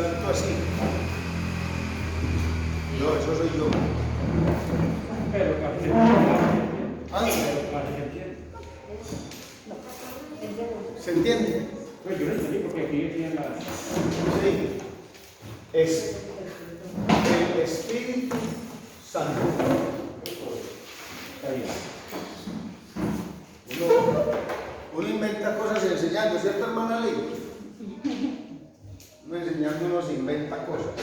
Santo así. No, eso soy yo. Pero casi ¿Se entiende? pues yo no entendí porque aquí decían las... Sí. Es el Espíritu Santo. Está bien. Uno inventa cosas enseñando, ¿cierto, hermana Ley? Uno enseñando, uno se inventa cosas.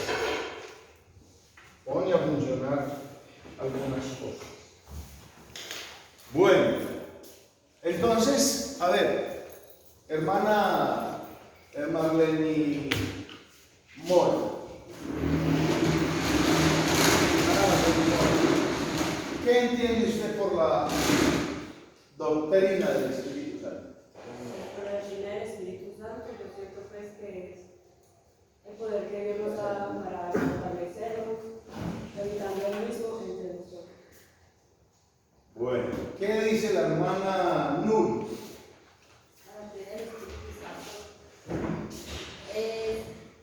Pone a funcionar algunas cosas. Bueno, entonces, a ver, hermana Marlene Mora. ¿Qué entiende usted por la doctrina del Espíritu Santo? Por la doctrina del Espíritu Santo, yo siento pues que es el poder que Dios nos ha dado para fortalecernos, habitando el mismo entre nosotros. Bueno, ¿qué dice la hermana Nur? La doctrina del Espíritu Santo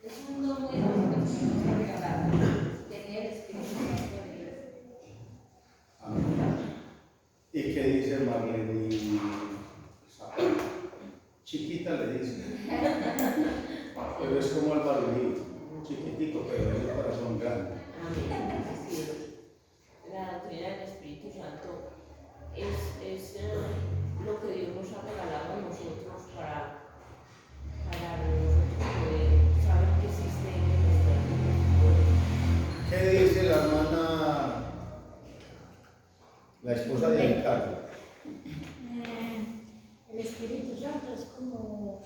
es un don muy hermoso que nos ha regalado, tener el Espíritu Santo en Dios. ¿Y qué dice Marlene? Chiquita le dice. Pero es como el barulito, chiquitico, pero es el corazón grande. La doctrina del Espíritu Santo es lo que Dios nos ha regalado a nosotros para nosotros poder saber que existe en nuestra vida. ¿Qué dice la hermana, la esposa de Ricardo? El Espíritu Santo es como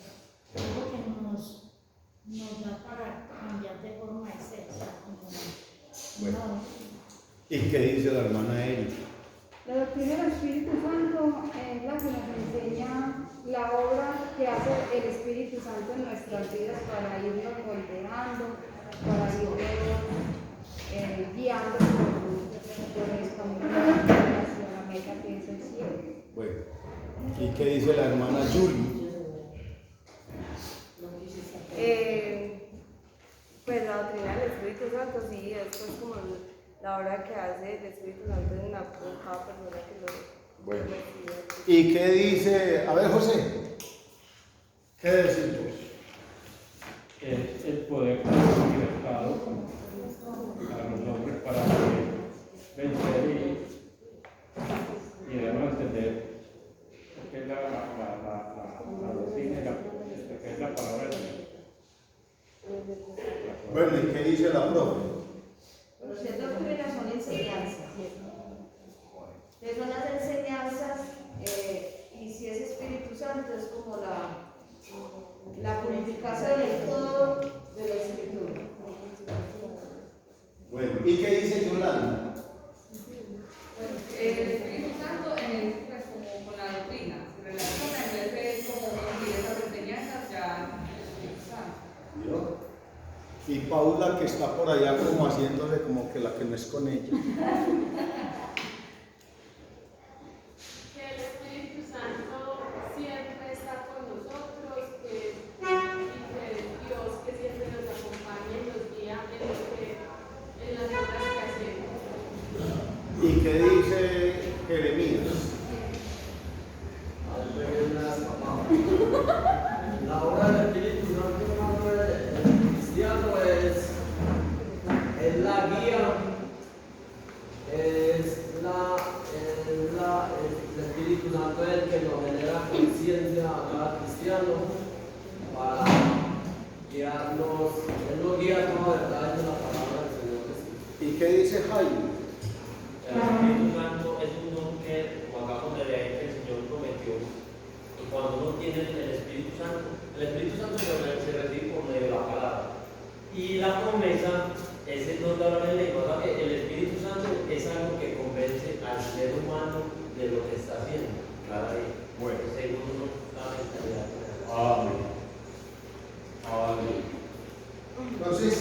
algo que nos da para cambiar de forma de ser. O sea, como, Bueno. no. ¿Y qué dice la hermana Erika? La doctrina del Espíritu Santo es la que nos enseña la obra que hace el Espíritu Santo en nuestras vidas para irnos moldeando, para irnos guiando por el camino hacia la meta que es el cielo. Bueno, ¿y qué dice la hermana Yuli? Pues la doctrina del Espíritu Santo, sí, es pues como la obra que hace el Espíritu Santo en cada persona que lo recibe. ¿Y qué dice? A ver, José, ¿qué decís vos? Es el poder que nos ha libertado para los hombres para vencer y debemos entender que es la doctrina y que es la palabra de Dios. Bueno, ¿y qué dice la profe? Los doctrinas son enseñanzas. Entonces son las enseñanzas y si es Espíritu Santo es como la purificación del todo de la Escritura. Bueno, ¿y qué dice Yolanda? El Espíritu Santo pues, como con la doctrina, se relaciona, entonces es como unir esas enseñanzas ya el Espíritu Santo. Yo. Y Paula, que está por allá como haciéndose como que la que no es con ella. Que el Espíritu Santo siempre está con nosotros, que Dios que siempre nos acompaña y nos guía en las obras que hacemos. ¿Y qué dice Jeremías? La obra del Espíritu Santo el cristiano es la guía, el Espíritu Santo es el que nos genera conciencia a cada cristiano para guiarnos, Él nos guía a toda verdad en la palabra del Señor Jesús. ¿Y qué dice Jaime? El Espíritu Santo es un don que, como acabamos de leer, que el Señor prometió. Y cuando uno tiene el Espíritu Santo se recibe por medio de la palabra. Y la promesa es el don de hablar en lengua. O sea que el Espíritu Santo es algo que convence al ser humano de lo que está haciendo. Cada día. Bueno. Según la mentalidad. Amén. Amén. Entonces,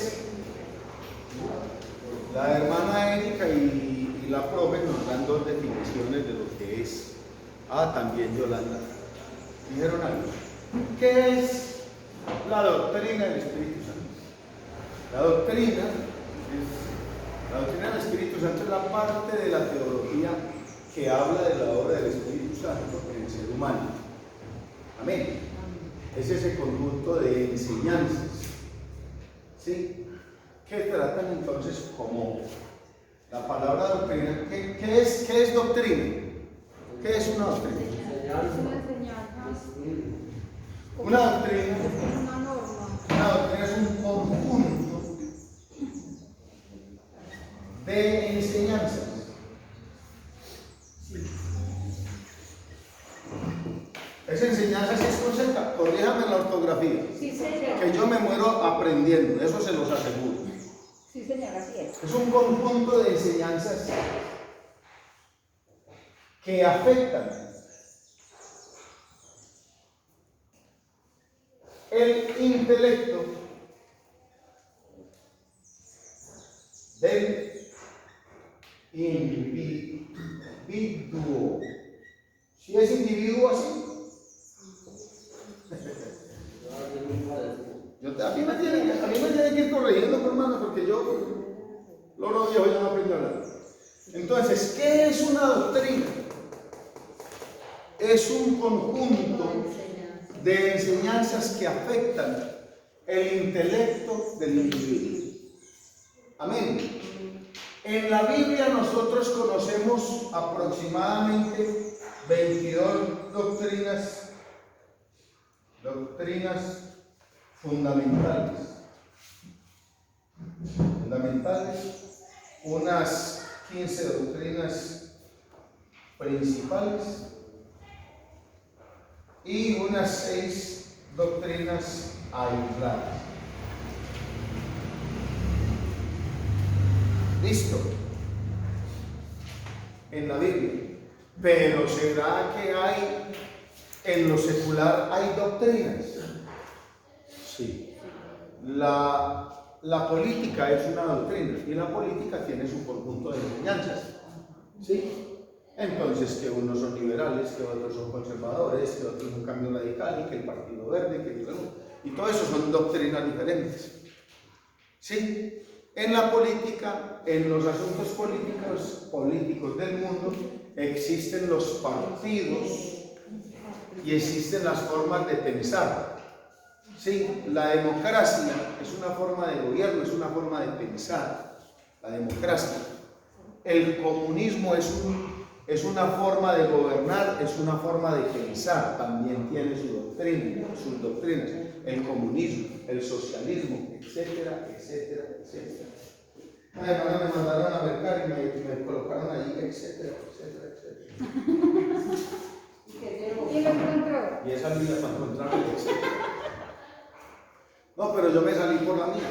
la hermana Erika y la profe nos dan dos definiciones de lo que es. También Yolanda. ¿Dijeron algo? ¿Qué es la doctrina del Espíritu Santo? La doctrina del Espíritu Santo es la parte de la teología que habla de la obra del Espíritu Santo en el ser humano. Amén. Es ese conjunto de enseñanzas, ¿sí?, que tratan entonces como la palabra doctrina. ¿Qué es doctrina? ¿Qué es una doctrina? Es una enseñanza. Una doctrina. Una norma. Una doctrina es un conjunto de enseñanzas. Esa enseñanza sí es concepta. Corríjame la ortografía. Sí, señor. Que yo me muero aprendiendo, eso se los aseguro. Sí, señor, así es. Es un conjunto de enseñanzas que afectan el intelecto del individuo. Si es individuo así, a mí me tienen que ir corrigiendo, hermano, porque yo, loro viejo, ya no aprendo a hablar. Entonces, ¿qué es una doctrina? Es un conjunto de enseñanzas que afectan el intelecto del individuo. Amén. En la Biblia nosotros conocemos aproximadamente 22 doctrinas fundamentales, unas 15 doctrinas principales y unas 6 doctrinas aisladas. Listo. En la Biblia. Pero ¿será que hay en lo secular hay doctrinas? Sí. La política es una doctrina y la política tiene su conjunto de enseñanzas. ¿Sí? Entonces, que unos son liberales, que otros son conservadores, que otros son cambio radical, y que el Partido Verde, y todo eso son doctrinas diferentes. ¿Sí? En la política, en los asuntos políticos del mundo, existen los partidos y existen las formas de pensar. Sí, la democracia es una forma de gobierno, es una forma de pensar. La democracia. El comunismo es una forma de gobernar, es una forma de pensar. También tiene su doctrina, sus doctrinas. El comunismo, el socialismo, etcétera, etcétera, etcétera. Además me mandaron a mercar y me colocaron ahí, etcétera, etcétera, etcétera. ¿Y lo encontró? Y esa Biblia para encontrarlo, etcétera. No, pero yo me salí por la mía.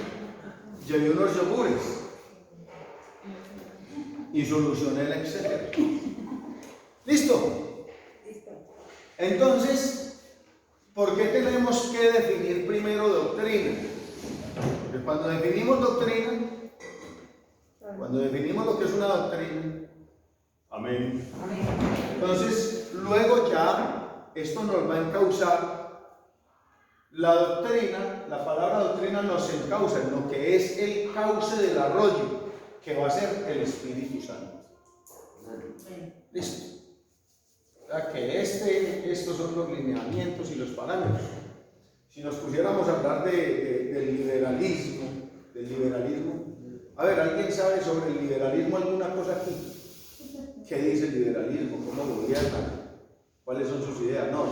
Llevé unos yogures y solucioné el etcétera. ¿Listo? Listo. Entonces, ¿por qué tenemos que definir primero doctrina? Porque cuando definimos doctrina, cuando definimos lo que es una doctrina, amén. Entonces, luego ya esto nos va a encauzar. La doctrina, la palabra doctrina nos encausa en lo que es el cauce del arroyo, que va a ser el Espíritu Santo. Listo. O sea que estos son los lineamientos y los parámetros. Si nos pusiéramos a hablar del liberalismo, a ver, ¿alguien sabe sobre el liberalismo alguna cosa aquí? ¿Qué dice el liberalismo? ¿Cómo gobierna? ¿Cuáles son sus ideas? No.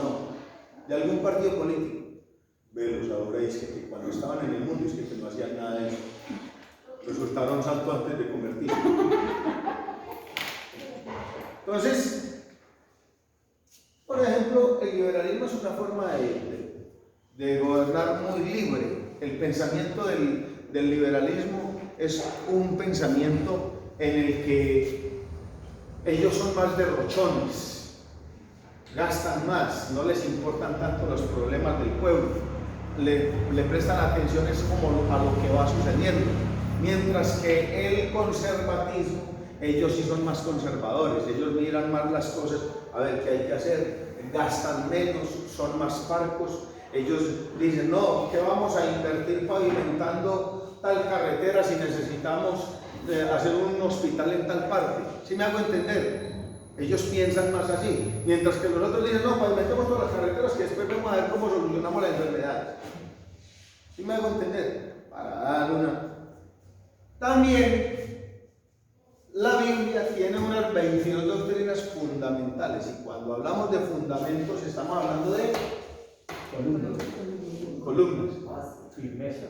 ¿De algún partido político? Pero sabréis que cuando estaban en el mundo es que no hacían nada de eso. Resultaron santos antes de convertirse. Entonces, por ejemplo, el liberalismo es una forma de gobernar muy libre. El pensamiento del liberalismo es un pensamiento en el que ellos son más derrochones, gastan más, no les importan tanto los problemas del pueblo, le prestan atención es como a lo que va sucediendo, mientras que el conservatismo, ellos sí son más conservadores, ellos miran más las cosas, a ver qué hay que hacer, gastan menos, son más parcos, ellos dicen, no, que vamos a invertir pavimentando tal carretera si necesitamos hacer un hospital en tal parte. ¿Sí me hago entender? Ellos piensan más así, mientras que nosotros dicen, no, pavimentemos todas las carreteras que después vamos a ver cómo solucionamos la enfermedad. ¿Sí me hago entender? Para dar una... También la Biblia tiene unas 22 doctrinas fundamentales, y cuando hablamos de fundamentos estamos hablando de columnas, firmeza,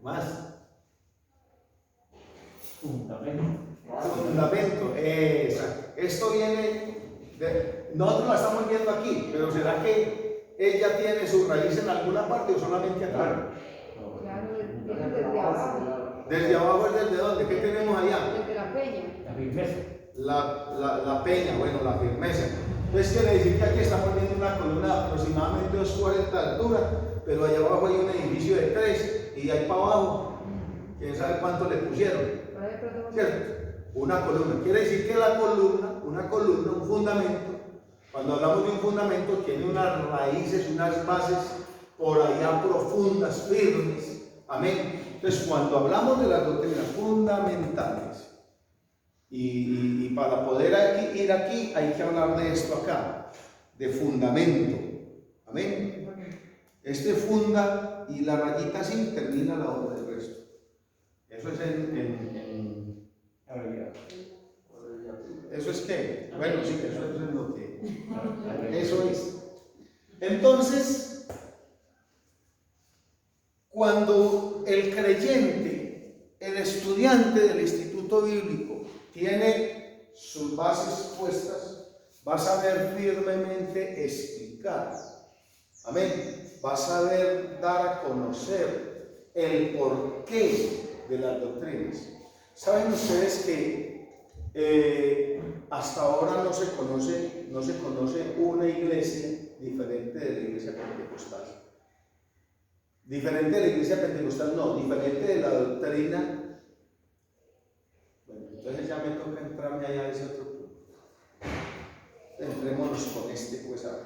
más fundamento, exacto. Esto viene de, nosotros la estamos viendo aquí, pero ¿será que ella tiene su raíz en alguna parte o solamente acá? Claro, desde abajo. Desde abajo es desde dónde, ¿qué tenemos allá? Desde la peña. La firmeza. La peña, bueno, la firmeza. Entonces quiere decir que aquí estamos viendo una columna de aproximadamente 2,40 de altura, pero allá abajo hay un edificio de 3 y de ahí para abajo, quién sabe cuánto le pusieron, ¿cierto? Una columna. Quiere decir que la columna, una columna, un fundamento, cuando hablamos de un fundamento, tiene unas raíces, unas bases por allá profundas, firmes. Amén. Entonces, cuando hablamos de las doctrinas fundamentales, y para poder ir aquí, hay que hablar de esto acá, de fundamento. Amén. Este funda y la rayita así termina la obra del resto. Eso es eso es que, bueno, sí, eso es lo que, eso es. Entonces, cuando el creyente, el estudiante del instituto bíblico, tiene sus bases puestas, va a saber firmemente explicar. Amén. Va a saber dar a conocer el porqué de las doctrinas. ¿Saben ustedes que hasta ahora no se conoce una iglesia diferente de la iglesia pentecostal? Diferente de la iglesia pentecostal, no, diferente de la doctrina. Bueno, entonces ya me toca entrarme allá a ese otro punto. Entrémonos con este, pues ahora.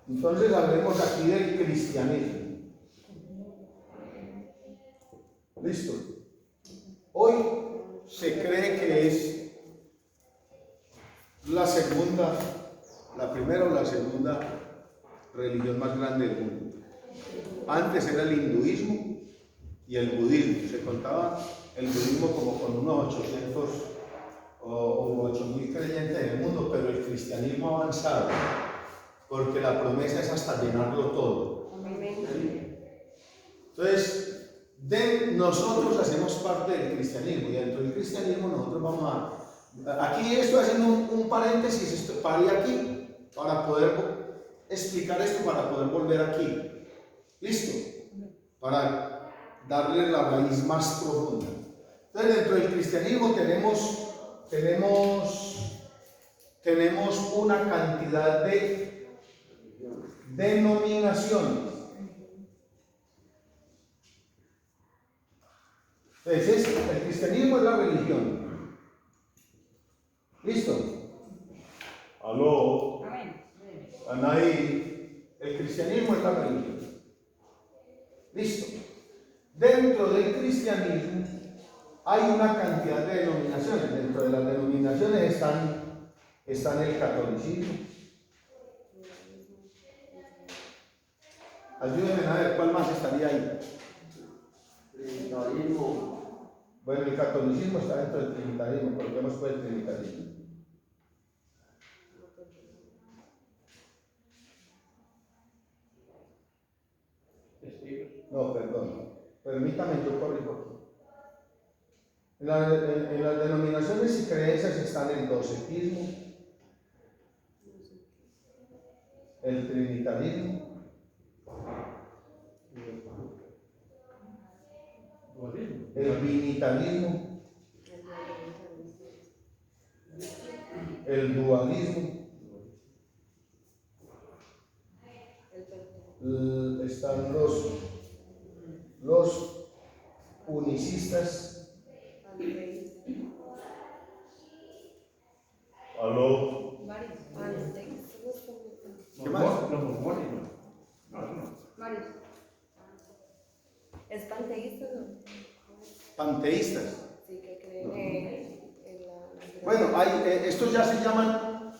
Entonces hablemos aquí del cristianismo. Listo. Hoy se cree que es la primera o la segunda religión más grande del mundo. Antes era el hinduismo y el budismo. Se contaba el budismo como con unos 800 o 8.000 creyentes en el mundo, pero el cristianismo ha avanzado, porque la promesa es hasta llenarlo todo. Entonces, nosotros hacemos parte del cristianismo, y dentro del cristianismo nosotros vamos aquí estoy haciendo un paréntesis, paré aquí para poder explicar esto, para poder volver aquí. ¿Listo? Para darle la raíz más profunda. Entonces, dentro del cristianismo tenemos una cantidad de denominaciones. Entonces, el cristianismo es la religión. ¿Listo? ¿Aló? Anaí, el cristianismo es la religión. ¿Listo? Dentro del cristianismo hay una cantidad de denominaciones. Dentro de las denominaciones están el catolicismo. Ayúdenme a ver cuál más estaría ahí. Trinitarismo. Bueno, el catolicismo está dentro del trinitarismo, coloquemos pues el trinitarismo. No, perdón. Permítame, yo corrijo aquí. En las denominaciones y creencias están el docetismo, el trinitarismo, el binitarismo, el dualismo, están los unicistas. ¿Aló? ¿Qué más? los mormones, no. No, no. María. Es panteísta, ¿no? Panteístas. Sí, que creen en la... Bueno, estos ya se llaman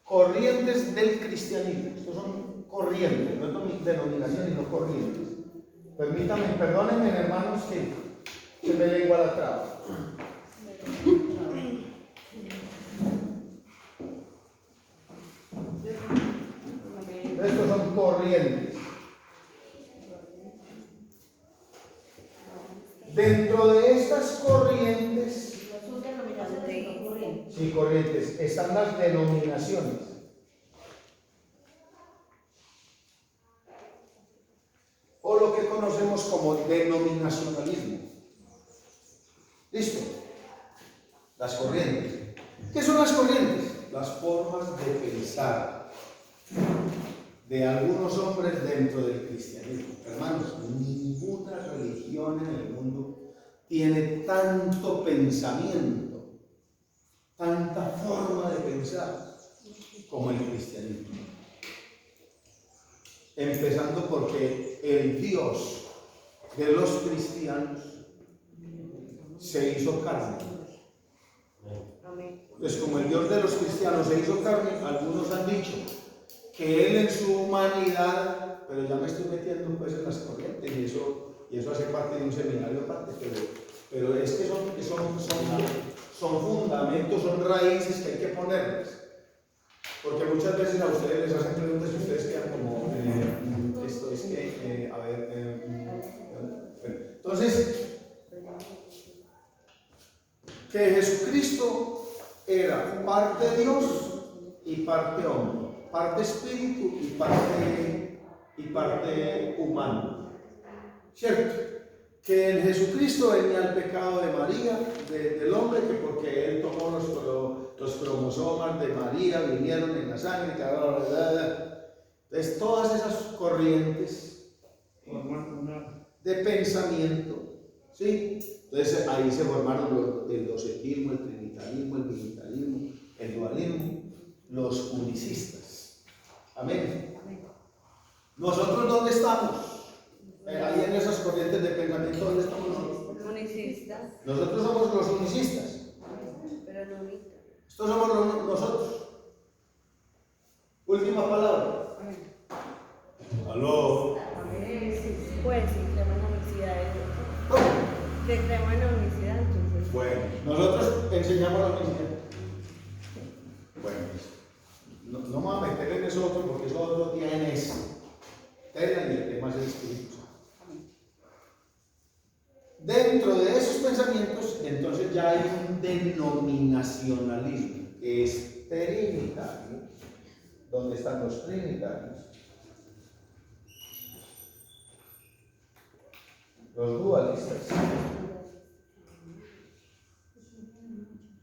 corrientes del cristianismo. Estos son corrientes, no es denominación, sino corrientes. Permítanme, perdónenme, hermanos, que me lengua la traba. Estos son corrientes. Dentro de estas corrientes, sí, corrientes, están las denominaciones. O lo que conocemos como denominacionalismo. ¿Listo? Las corrientes. ¿Qué son las corrientes? Las formas de pensar de algunos hombres dentro del cristianismo. Hermanos, ninguna religión en el mundo tiene tanto pensamiento, tanta forma de pensar como el cristianismo. Empezando porque el Dios de los cristianos se hizo carne. Entonces, como el Dios de los cristianos se hizo carne, algunos han dicho que Él en su humanidad, pero ya me estoy metiendo pues en las corrientes y eso hace parte de un seminario aparte, pero es que son fundamentos, son raíces que hay que ponerles. Porque muchas veces a ustedes les hacen preguntas y ustedes quedan como, esto es que, entonces, que Jesucristo era parte Dios y parte hombre, parte espíritu y parte humano, ¿cierto? Que en Jesucristo venía el pecado de María, del hombre, que porque él tomó los cromosomas de María, vinieron en la sangre, entonces todas esas corrientes de pensamiento, ¿sí? Entonces ahí se formaron el docetismo, el trinitarismo, el binitarismo, el dualismo, los unicistas. Amén. ¿Nosotros dónde estamos? Ahí en esas corrientes de pensamiento, ¿dónde estamos nosotros? Unicistas. Nosotros somos los unicistas. Pero no unita. Estos somos nosotros. Última palabra. Aló. Pues sí, creemos en la unicidad. Que creemos en la unicidad, entonces. Bueno, nosotros enseñamos la unicidad. Bueno, no me voy a meter en eso otro porque eso otro tiene tela y el tema es el Espíritu Santo. Dentro de esos pensamientos, entonces ya hay un denominacionalismo, que es trinitario. ¿Dónde están los trinitarios? Los dualistas.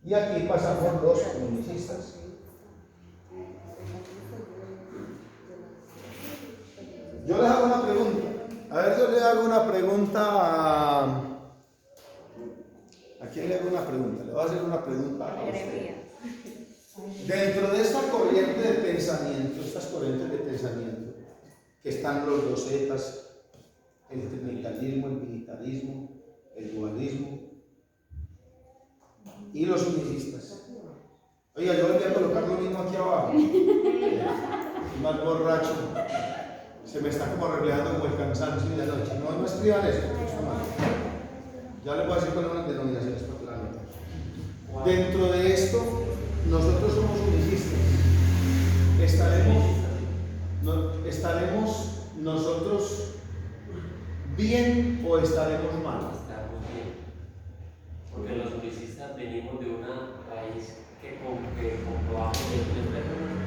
Y aquí pasamos los unicistas. Yo les hago una pregunta. A ver, yo le hago una pregunta a quién le hago una pregunta. Le voy a hacer una pregunta a usted. Dentro de esta corriente de pensamiento, estas corrientes de pensamiento, que están los docetas, el trinitarismo, el binitarismo, el dualismo y los unicistas. Oiga, yo voy a colocar lo mismo aquí abajo. Más borracho. Se me está como reflejando como el cansancio de la noche. No escriban eso. Ya les voy a decir cuáles son las denominaciones para que la noten. Dentro de esto, nosotros somos unicistas. ¿Estaremos nosotros bien o estaremos mal? Estamos bien. Porque los unicistas venimos de una raíz que comprobamos de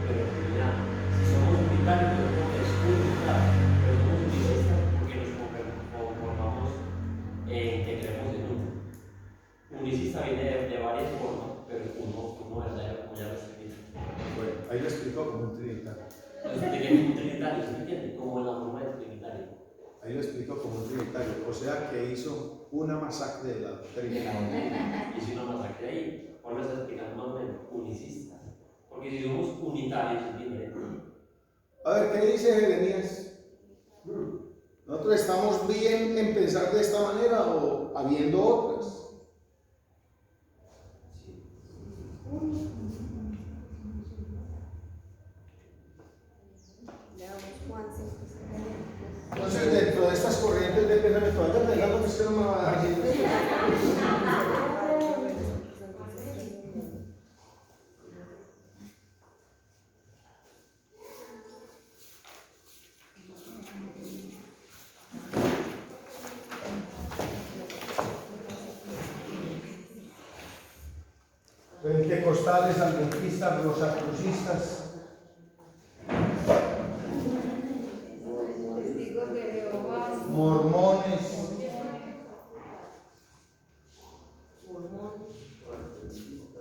pero ya, si somos unitarios, es unitar, pero somos unicistas porque nos conformamos que creemos en uno. Unicista viene de varias formas, pero uno verdadero, como ya lo expliqué. Bueno, ahí lo explico como un trinitario. Tenemos un trinitario, ¿se entiende? Como la forma del trinitario. Ahí lo explico como un trinitario, o sea que hizo una masacre de la Trinidad. Hizo una masacre ahí. Ahora me está explicando más o menos, unicistas. Porque si somos unitarios, es diferente. A ver, ¿qué dice Jeremías? ¿Nosotros estamos bien en pensar de esta manera o habiendo otras? Entonces, dentro de estas corrientes de pensamiento, vaya pensando que usted no me va a dejar sin esto. Pentecostales, adventistas, rosacrucistas, Testigos de Jehová, mormones,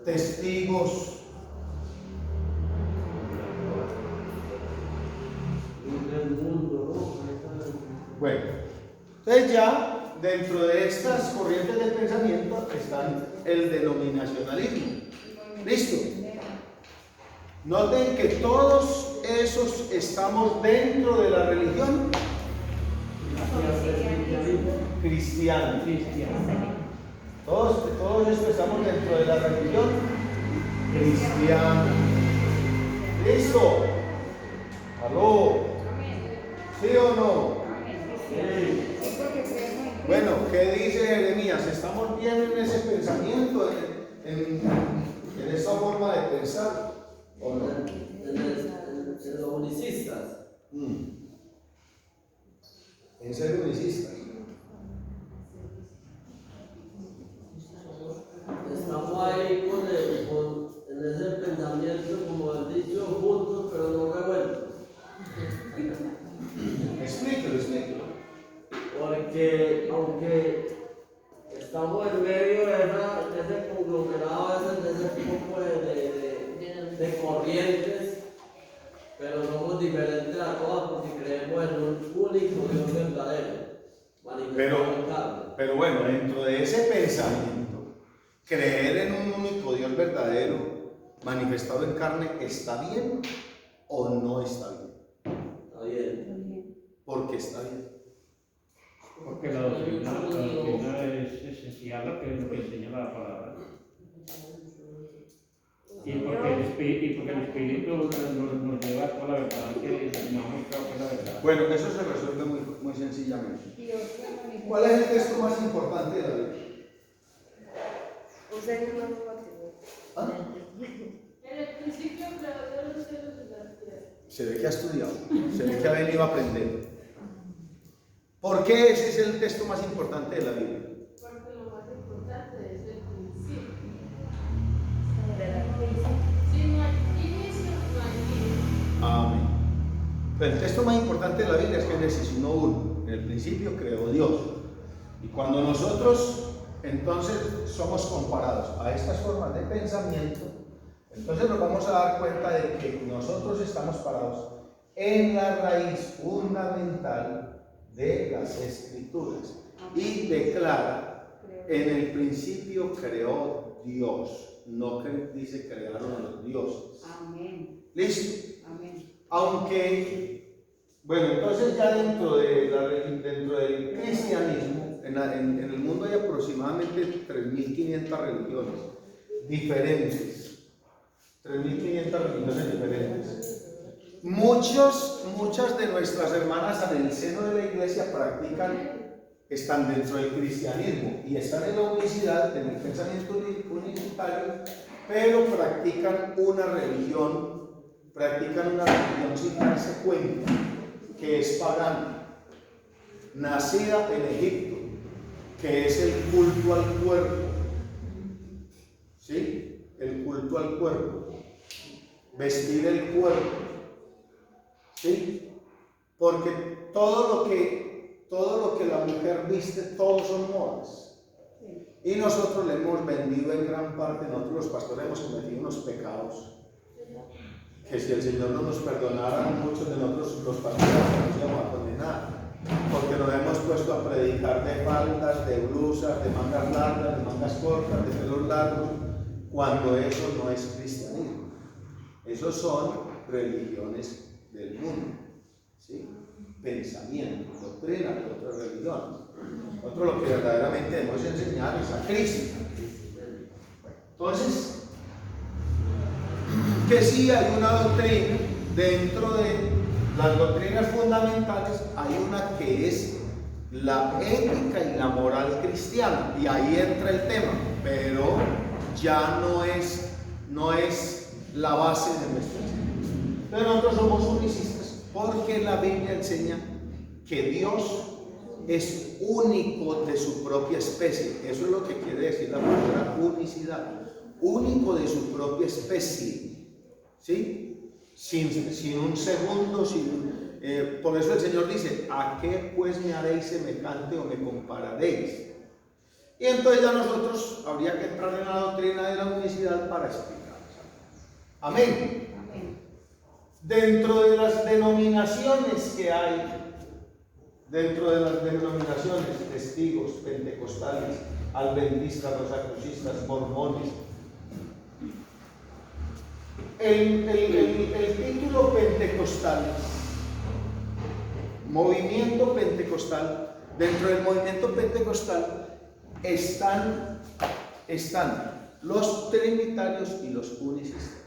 testigos, bueno, entonces ya dentro de estas corrientes de pensamiento están el denominacionalismo. ¿Listo? Noten que todos esos estamos dentro de la religión cristiana. Todos estos estamos dentro de la religión cristiana. ¿Listo? ¿Aló? ¿Sí o no? Bueno, ¿qué dice Jeremías? ¿Estamos bien en ese pensamiento, en esa forma de pensar? ¿O no? En los unicistas. ¿En ser unicistas? Estamos ahí en ese pensamiento, como han dicho, juntos pero no revueltos. Explíquelo. Porque aunque estamos en medio de ese conglomerado, de ese tipo de corrientes, pero somos diferentes a todas porque creemos en un único Dios verdadero, manifestado en carne. Pero bueno, dentro de ese pensamiento, creer en un único Dios verdadero manifestado en carne, ¿está bien o no está bien? Está bien. ¿Por qué está bien? Porque la doctrina es esencial a lo que enseña la palabra. Y porque el Espíritu nos lleva a toda la verdad que nos ha mostrado que es la verdad. Bueno, eso se resuelve muy sencillamente. ¿Cuál es el texto más importante de la Biblia? ¿Ah? En el principio creó los cielos y la tierra. Se ve que ha estudiado, se ve que ha venido a aprender. ¿Por qué ese es el texto más importante de la Biblia? Porque lo más importante es el principio. Si no hay inicio, no hay fin. Amén. Pero el texto más importante de la Biblia es Génesis 1:1. En el principio creó Dios. Y cuando nosotros entonces somos comparados a estas formas de pensamiento, entonces nos vamos a dar cuenta de que nosotros estamos parados en la raíz fundamental de las Escrituras. Y declara, en el principio creó Dios, no dice crearon los dioses. Amén. ¿Listo? Amén. Aunque, bueno, entonces ya dentro del cristianismo, en el mundo hay aproximadamente 3.500 religiones diferentes. 3.500 religiones diferentes. Muchas de nuestras hermanas en el seno de la iglesia están dentro del cristianismo y están en la unicidad, en el pensamiento unitario, pero practican una religión sin darse cuenta que es pagana, nacida en Egipto, que es el culto al cuerpo. ¿Sí? El culto al cuerpo. Vestir el cuerpo. ¿Sí? Porque todo lo que la mujer viste, todos son modas. Y nosotros le hemos vendido en gran parte, nosotros los pastores hemos cometido unos pecados que si el Señor no nos perdonara, muchos de nosotros los pastores nos íbamos a condenar, porque nos hemos puesto a predicar de faldas, de blusas, de mangas largas, de mangas cortas, de pelos largos, cuando eso no es cristianismo. Esos son religiones del mundo, ¿sí? Pensamiento, doctrina de otra religión. Nosotros lo que verdaderamente debemos enseñar es a Cristo. Entonces, que sí hay una doctrina, dentro de las doctrinas fundamentales hay una que es la ética y la moral cristiana, y ahí entra el tema, pero ya no es la base de nuestra enseñanza. Pero nosotros somos unicistas porque la Biblia enseña que Dios es único de su propia especie. Eso es lo que quiere decir la palabra unicidad, único de su propia especie, ¿sí? Sin un segundo, por eso el Señor dice: ¿a qué pues me haréis semejante o me compararéis? Y entonces ya nosotros habría que entrar en la doctrina de la unicidad para explicar. Amén. Dentro de las denominaciones que hay, dentro de las denominaciones, testigos, pentecostales, adventistas, rosacrucistas, mormones, el título pentecostal, movimiento pentecostal, dentro del movimiento pentecostal están los trinitarios y los unicistas.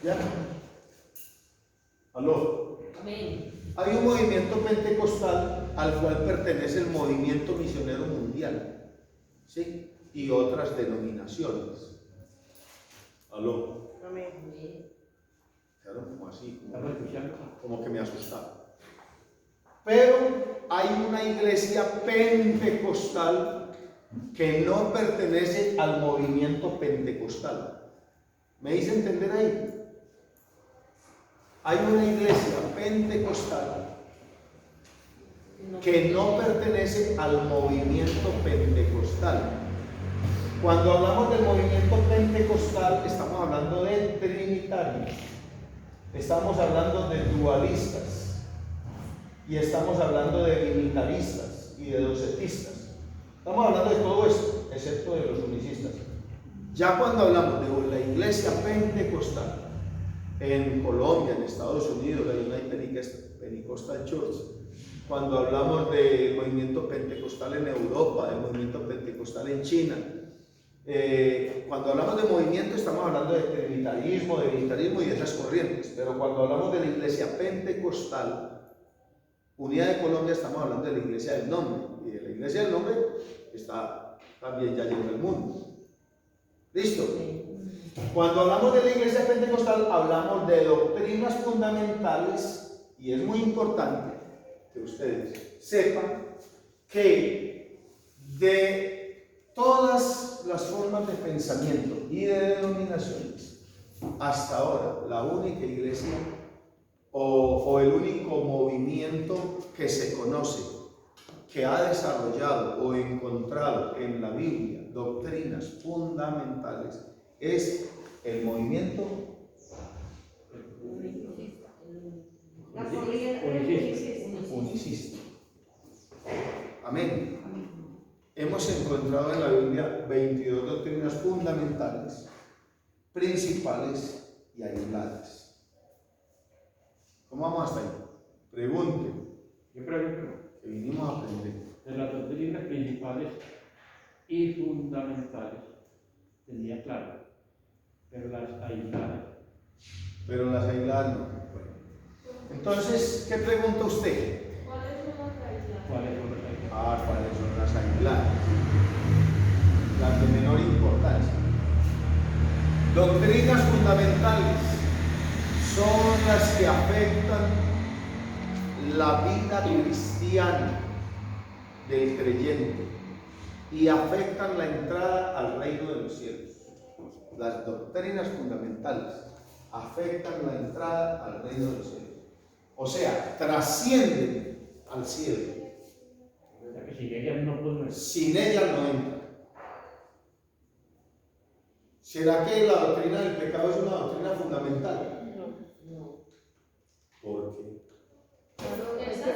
¿Ya? ¿Aló? Amén. Hay un movimiento pentecostal al cual pertenece el movimiento misionero mundial, ¿sí? Y otras denominaciones. ¿Aló? Amén. Claro, como así, ¿Estamos escuchando? como que me asustaba. Pero hay una iglesia pentecostal que no pertenece al movimiento pentecostal. ¿Me hice entender ahí? Hay una iglesia pentecostal que no pertenece al movimiento pentecostal. Cuando hablamos del movimiento pentecostal, estamos hablando de trinitarios, estamos hablando de dualistas, y estamos hablando de unitaristas y de docetistas. Estamos hablando de todo esto, excepto de los unicistas. Ya cuando hablamos de la iglesia pentecostal, en Colombia, en Estados Unidos, hay una Pentecostal Church. Cuando hablamos del movimiento pentecostal en Europa, del movimiento pentecostal en China, cuando hablamos de movimiento estamos hablando de trinitarismo, de unitarismo y de esas corrientes. Pero cuando hablamos de la iglesia pentecostal unida de Colombia, estamos hablando de la iglesia del nombre. Y de la iglesia del nombre está también ya lleno el mundo. ¿Listo? Cuando hablamos de la iglesia pentecostal, hablamos de doctrinas fundamentales, y es muy importante que ustedes sepan que de todas las formas de pensamiento y de denominaciones, hasta ahora la única iglesia o el único movimiento que se conoce que ha desarrollado o encontrado en la Biblia doctrinas fundamentales es el movimiento unicista. Amén. Hemos encontrado en la Biblia 22 doctrinas fundamentales, principales y aisladas. ¿Cómo vamos hasta ahí? Pregunten. Yo pregunto, Que vinimos a aprender. de las doctrinas principales y fundamentales, tenía claro, pero las aisladas. Pero las aisladas no. Bueno. Entonces, ¿qué pregunta usted? ¿Cuáles son las aisladas? ¿Cuáles son las aisladas? ¿Cuáles son las aisladas? Las de menor importancia. Doctrinas fundamentales son las que afectan la vida cristiana del creyente y afectan la entrada al reino de los cielos. Las doctrinas fundamentales afectan la entrada al reino de los cielos. O sea, trascienden al cielo. O sea que sin ellas no podemos. Sin ellas no entra. ¿Será que la doctrina del pecado es una doctrina fundamental? No. ¿Por qué? Esa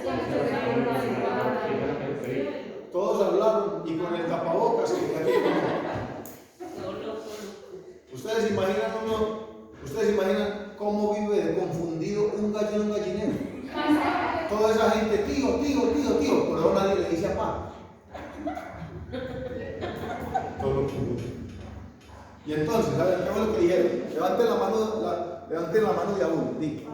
Todos hablaron y con el tapabocas que aquí No. Ustedes imaginan cómo vive de confundido un gallo en un gallinero. Toda esa gente, tío, pero nadie le dice a papá. Todo lo que y entonces, ¿saben qué fue lo que dijeron? Levanten la mano de aún, di.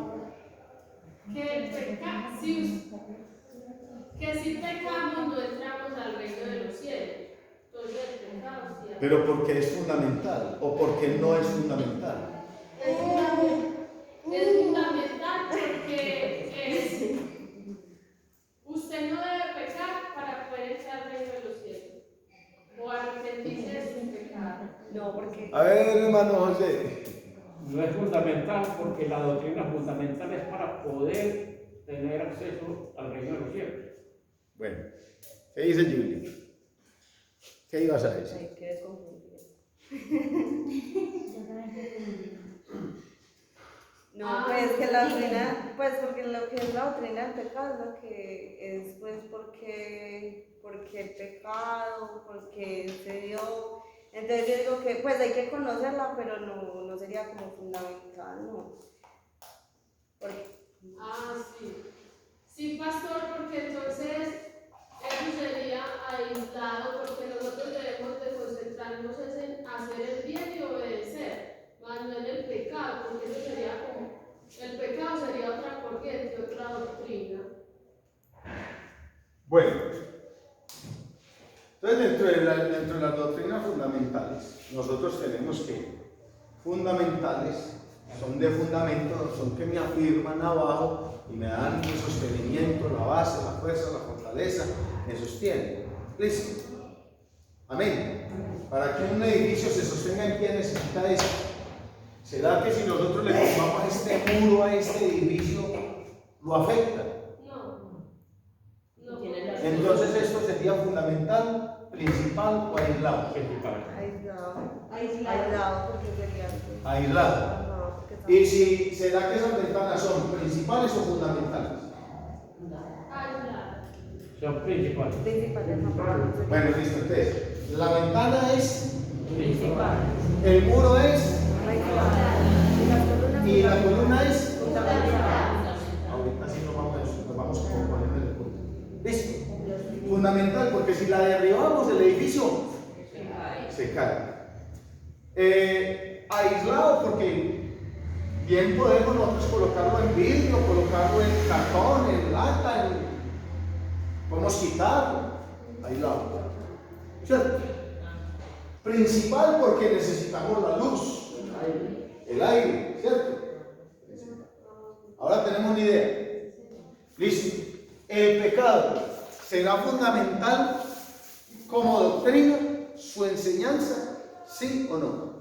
Que si pecamos no entramos al reino de los cielos. Entonces el pecado sí. Pero porque es fundamental o porque no es fundamental. Es fundamental porque usted no debe pecar para poder entrar al reino de los cielos. O arrepentirse de su pecado. No, porque. A ver, hermano José. No es fundamental porque la doctrina fundamental es para poder tener acceso al reino de los cielos. Bueno, ¿qué dice Julie? ¿Qué ibas a decir? Ay, qué desconfundido. No, pues que la doctrina, pues porque lo que es la doctrina del pecado es lo que es, pues porque el pecado, porque se dio. Entonces yo digo que pues hay que conocerla, pero no sería como fundamental, ¿no? Porque... Ah, sí. Sí, pastor, porque entonces eso sería aislado, porque nosotros debemos de concentrarnos en hacer el bien y obedecer, más no en el pecado, porque eso sería como, el pecado sería otra corriente, otra doctrina. Bueno, entonces dentro de las doctrinas fundamentales, nosotros tenemos que fundamentales son de fundamento, son que me afirman abajo y me dan el sostenimiento, la base, la fuerza, la fortaleza, me sostienen. ¿Listo? Amén. Para que un edificio se sostenga en pie necesita eso. ¿Será que si nosotros le tomamos este muro a este edificio, lo afecta? No. Entonces esto sería fundamental, principal o aislado. Aislado, porque sería. Aislado. Y si será que esas ventanas son principales o fundamentales. Son principales. Bueno, listo. Entonces, la ventana es Principal. el muro es Aislado. y la columna es Fundamental. ahorita sí nos vamos a componer el punto. Listo. Fundamental, porque si la derribamos el edificio se cae. Aislado, porque bien podemos nosotros colocarlo en vidrio, colocarlo en cartón, en lata, podemos quitarlo. Aislado. ¿Cierto? Principal, porque necesitamos la luz, el aire, ¿cierto? Ahora tenemos una idea. Listo. El pecado será fundamental como doctrina, su enseñanza, ¿sí o no?